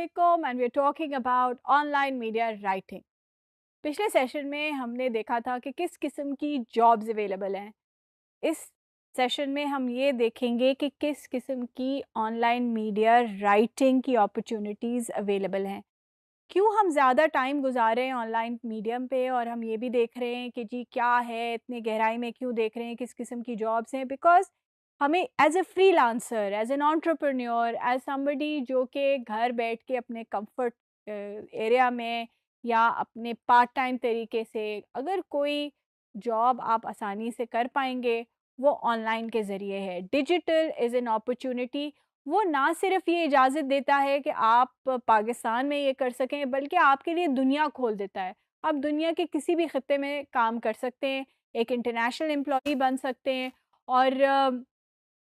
Assalamualaikum and we're talking about online media writing. पिछले session में हमने देखा था कि किस किस्म की जॉब्स अवेलेबल हैं. इस सेशन में हम ये देखेंगे कि किस किस्म की ऑनलाइन मीडिया राइटिंग की अपॉर्चुनिटीज़ अवेलेबल हैं. क्यों हम ज़्यादा टाइम गुजार रहे हैं ऑनलाइन मीडियम पे और हम ये भी देख रहे हैं कि जी क्या है, इतनी गहराई में क्यों देख रहे हैं किस किस्म की जॉब्स हैं. बिकॉज हमें as a freelancer, as an entrepreneur, as somebody जो कि घर बैठ के अपने कंफर्ट एरिया में या अपने पार्ट टाइम तरीके से अगर कोई जॉब आप आसानी से कर पाएंगे वो ऑनलाइन के ज़रिए है. Digital is an opportunity. वो ना सिर्फ ये इजाज़त देता है कि आप पाकिस्तान में ये कर सकें बल्कि आपके लिए दुनिया खोल देता है. आप दुनिया के किसी भी खत्ते में काम कर सकते हैं, एक इंटरनेशनल एम्प्लॉई बन सकते हैं. और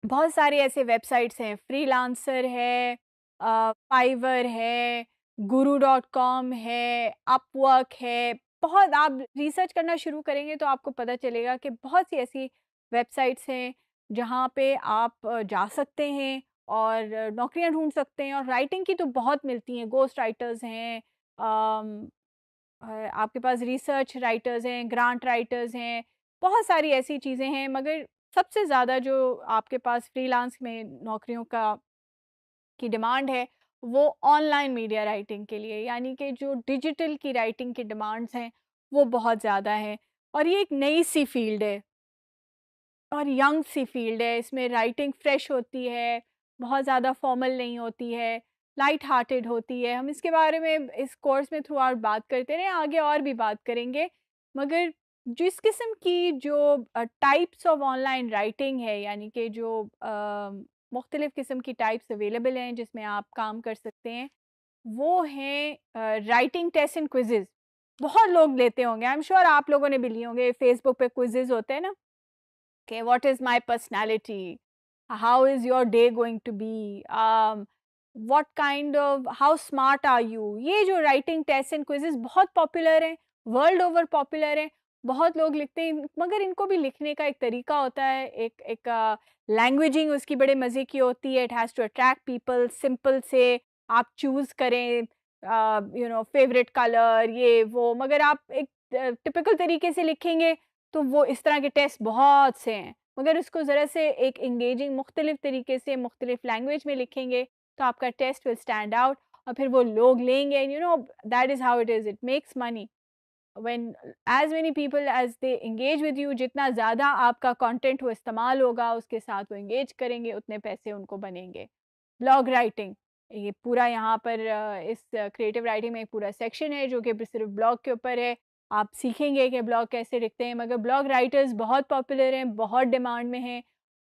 बहुत सारे ऐसे वेबसाइट्स हैं, फ्रीलांसर है, फाइवर है, guru.com है, अपवर्क है. बहुत आप रिसर्च करना शुरू करेंगे तो आपको पता चलेगा कि बहुत सी ऐसी वेबसाइट्स हैं जहाँ पे आप जा सकते हैं और नौकरियां ढूंढ सकते हैं. और राइटिंग की तो बहुत मिलती हैं, गोस्ट राइटर्स हैं, आपके पास रिसर्च राइटर्स हैं, ग्रांट राइटर्स हैं, बहुत सारी ऐसी चीज़ें हैं. मगर सबसे ज़्यादा जो आपके पास फ्रीलांस में नौकरियों का की डिमांड है वो ऑनलाइन मीडिया राइटिंग के लिए, यानी कि जो डिजिटल की राइटिंग की डिमांड्स हैं वो बहुत ज़्यादा है. और ये एक नई सी फील्ड है और यंग सी फील्ड है. इसमें राइटिंग फ्रेश होती है, बहुत ज़्यादा फॉर्मल नहीं होती है, लाइट हार्टेड होती है. हम इसके बारे में इस कोर्स में थ्रू आउट बात करते रहे, आगे और भी बात करेंगे. मगर जिस किस्म की जो टाइप्स ऑफ ऑनलाइन राइटिंग है, यानी कि जो मुख्तलिफ़ किस्म की टाइप्स अवेलेबल हैं जिसमें आप काम कर सकते हैं, वो हैं राइटिंग टेस्ट एंड क्विज़ेज़. बहुत लोग लेते होंगे, आई एम श्योर आप लोगों ने भी लिए होंगे. फेसबुक पे क्विज़ेज़ होते हैं ना, okay, what is my personality, how is your day going to be, what kind of, how smart are you. ये जो राइटिंग टेस्ट एंड क्विजेस बहुत पॉपुलर हैं, वर्ल्ड ओवर पॉपुलर हैं, बहुत लोग लिखते हैं. मगर इनको भी लिखने का एक तरीका होता है, एक लैंग्वेजिंग उसकी बड़े मज़े की होती है. It has to attract people. Simple से आप चूज़ करें, फेवरेट कलर, ये वो. मगर आप एक टिपिकल तरीके से लिखेंगे तो वो इस तरह के टेस्ट बहुत से हैं. मगर उसको ज़रा से एक इंगेजिंग मुख्तलिफ तरीके से मुख्तलिफ लैंग्वेज में लिखेंगे तो आपका टेस्ट विल स्टैंड आउट और फिर वो लोग लेंगे. And that is how it is. It makes money when as many people as they engage with you. जितना ज़्यादा आपका कंटेंट वो इस्तेमाल होगा, उसके साथ वो इंगेज करेंगे, उतने पैसे उनको बनेंगे. ब्लॉग राइटिंग, ये पूरा यहाँ पर इस क्रिएटिव राइटिंग में एक पूरा सेक्शन है जो कि सिर्फ ब्लॉग के ऊपर है. आप सीखेंगे कि ब्लॉग कैसे लिखते हैं. मगर ब्लॉग राइटर्स बहुत पॉपुलर हैं, बहुत डिमांड में हैं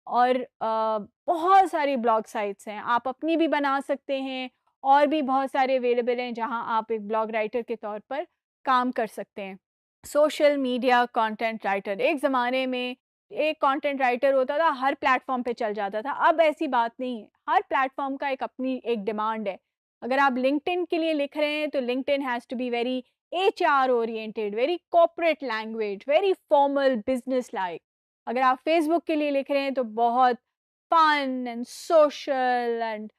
और बहुत सारी ब्लॉग साइट्स हैं. आप अपनी भी बना सकते हैं और भी बहुत सारे अवेलेबल हैं जहां आप एक ब्लॉग राइटर के तौर पर काम कर सकते हैं. सोशल मीडिया कंटेंट राइटर, एक ज़माने में एक कंटेंट राइटर होता था, हर प्लेटफॉर्म पे चल जाता था. अब ऐसी बात नहीं है, हर प्लेटफॉर्म का एक अपनी एक डिमांड है. अगर आप लिंक्डइन के लिए लिख रहे हैं तो LinkedIn has to be very HR oriented, very corporate language, very formal, business like. अगर आप फेसबुक के लिए लिख रहे हैं तो बहुत fun and social and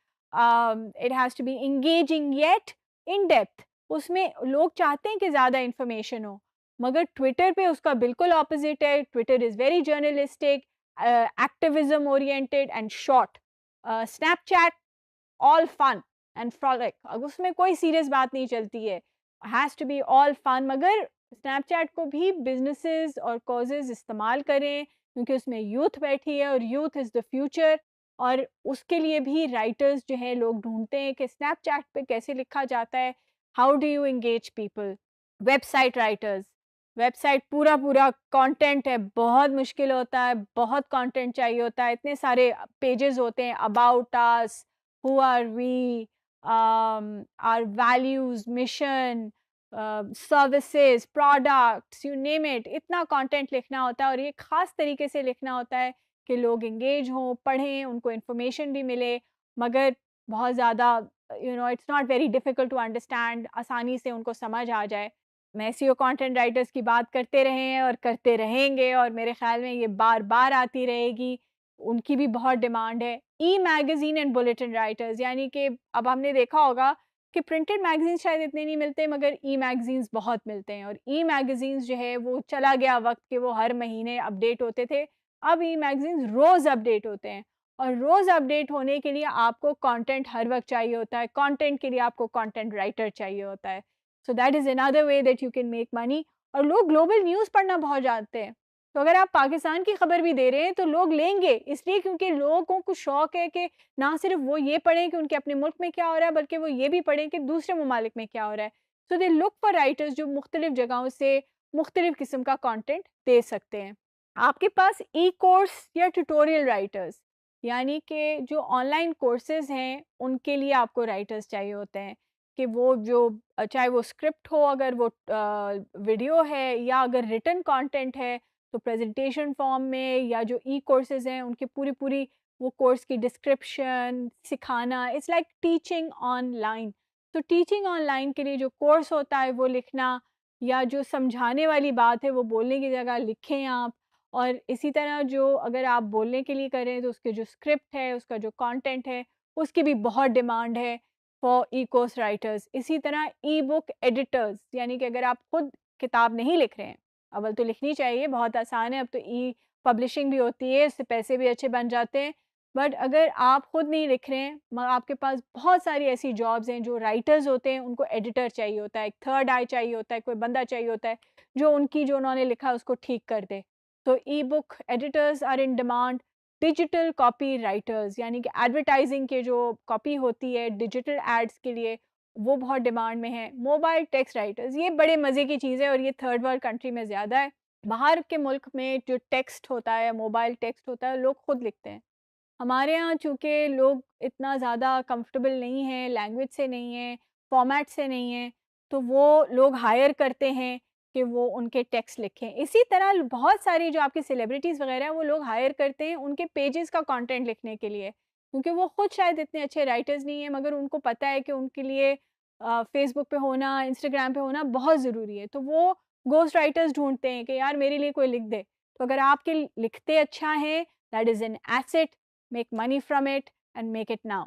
it has to be engaging yet in depth. उसमें लोग चाहते हैं कि ज़्यादा इंफॉर्मेशन हो. मगर ट्विटर पे उसका बिल्कुल ऑपोजिट है. Twitter is very journalistic, activism oriented and short. Snapchat all fun and frolic, अब उसमें कोई सीरियस बात नहीं चलती है, has to be all fun. मगर स्नैपचैट को भी बिजनेसेस और कॉजेज़ इस्तेमाल करें क्योंकि उसमें यूथ बैठी है और यूथ इज़ द फ्यूचर. और उसके लिए भी राइटर्स जो है लोग ढूंढते हैं कि स्नैपचैट पे कैसे लिखा जाता है, how do you engage people. Website writers, website पूरा पूरा कंटेंट है, बहुत मुश्किल होता है, बहुत कंटेंट चाहिए होता है. इतने सारे पेजेस होते हैं, about us, who are we, our values, mission, services, products, you name it. इतना कंटेंट लिखना होता है और ये ख़ास तरीके से लिखना होता है कि लोग इंगेज हों, पढ़ें, उनको इन्फॉर्मेशन भी मिले. मगर बहुत ज़्यादा it's not very difficult to understand, आसानी से उनको समझ आ जाए. मैं एसईओ कंटेंट राइटर्स की बात करते रहे हैं और करते रहेंगे और मेरे ख़्याल में ये बार बार आती रहेगी. उनकी भी बहुत डिमांड है. ई मैगज़ीन एंड बुलेटिन राइटर्स, यानी कि अब हमने देखा होगा कि प्रिंटेड मैगज़ीन्स शायद इतने नहीं मिलते मगर ई-मैगज़ीन्स बहुत मिलते हैं और ई-मैगज़ीन्स जो है वो चला गया वक़्त कि वो हर महीने अपडेट होते थे। अब ई-मैगज़ीन्स रोज़ अपडेट होते हैं और रोज़ अपडेट होने के लिए आपको कंटेंट हर वक़्त चाहिए होता है। कंटेंट के लिए आपको कंटेंट राइटर चाहिए होता है। So that is another way that you can make money. और लोग ग्लोबल न्यूज़ पढ़ना बहुत जानते हैं। तो अगर आप पाकिस्तान की खबर भी दे रहे हैं तो लोग लेंगे इसलिए क्योंकि लोगों को शौक है कि ना सिर्फ वो ये पढ़ें कि उनके अपने मुल्क में क्या हो रहा है बल्कि वो ये भी पढ़ें कि दूसरे ममालिक में क्या हो रहा है। सो दे लुक फॉर राइटर्स जो मुख्तलिफ जगहों से मुख्तलिफ किस्म का कंटेंट दे सकते हैं। आपके पास ई कोर्स या ट्यूटोरियल राइटर्स यानी कि जो ऑनलाइन कोर्सेज हैं उनके लिए आपको राइटर्स चाहिए होते हैं कि वो जो चाहे वो स्क्रिप्ट हो अगर वो वीडियो है या अगर रिटन कंटेंट है तो प्रेजेंटेशन फॉर्म में या जो ई कोर्सेज हैं उनकी पूरी पूरी वो कोर्स की डिस्क्रिप्शन सिखाना इट्स लाइक टीचिंग ऑनलाइन। तो टीचिंग ऑनलाइन के लिए जो कोर्स होता है वो लिखना या जो समझाने वाली बात है वो बोलने की जगह लिखें आप। और इसी तरह जो अगर आप बोलने के लिए करें तो उसके जो स्क्रिप्ट है उसका जो कंटेंट है उसकी भी बहुत डिमांड है फॉर ई कोर्स राइटर्स। इसी तरह ई बुक एडिटर्स यानी कि अगर आप खुद किताब नहीं लिख रहे हैं अव्वल तो लिखनी चाहिए बहुत आसान है अब तो ई पब्लिशिंग भी होती है इससे पैसे भी अच्छे बन जाते हैं। बट अगर आप खुद नहीं लिख रहे हैं मगर आपके पास बहुत सारी ऐसी जॉब्स हैं जो राइटर्स होते हैं उनको एडिटर चाहिए होता है एक थर्ड आई चाहिए होता है कोई बंदा चाहिए होता है जो उनकी जो उन्होंने लिखा है उसको ठीक कर दे। तो e book editors are in demand. Digital copy writers यानी कि एडवर्टाइजिंग के जो कॉपी होती है डिजिटल एड्स के लिए वो बहुत डिमांड में है। मोबाइल टेक्स्ट राइटर्स ये बड़े मज़े की चीज़ है और ये थर्ड वर्ल्ड कंट्री में ज़्यादा है। बाहर के मुल्क में जो टेक्स्ट होता है मोबाइल टेक्स्ट होता है लोग खुद लिखते हैं। हमारे यहाँ चूँकि लोग इतना ज़्यादा कंफर्टेबल नहीं हैं, लैंग्वेज से नहीं हैं, फॉर्मेट से नहीं हैं, तो वो लोग हायर करते हैं कि वो उनके टेक्स्ट लिखें। इसी तरह बहुत सारी जो आपकी सेलिब्रिटीज़ वग़ैरह हैं, वो लोग हायर करते हैं उनके पेजेज़ का कंटेंट लिखने के लिए, क्योंकि वो खुद शायद इतने अच्छे राइटर्स नहीं हैं, मगर उनको पता है कि उनके लिए फ़ेसबुक पे होना, इंस्टाग्राम पे होना बहुत ज़रूरी है। तो वो घोस्ट राइटर्स ढूँढते हैं कि यार मेरे लिए कोई लिख दे। तो अगर आपके लिखते अच्छा हैं, that is an asset, make money from it and make it now.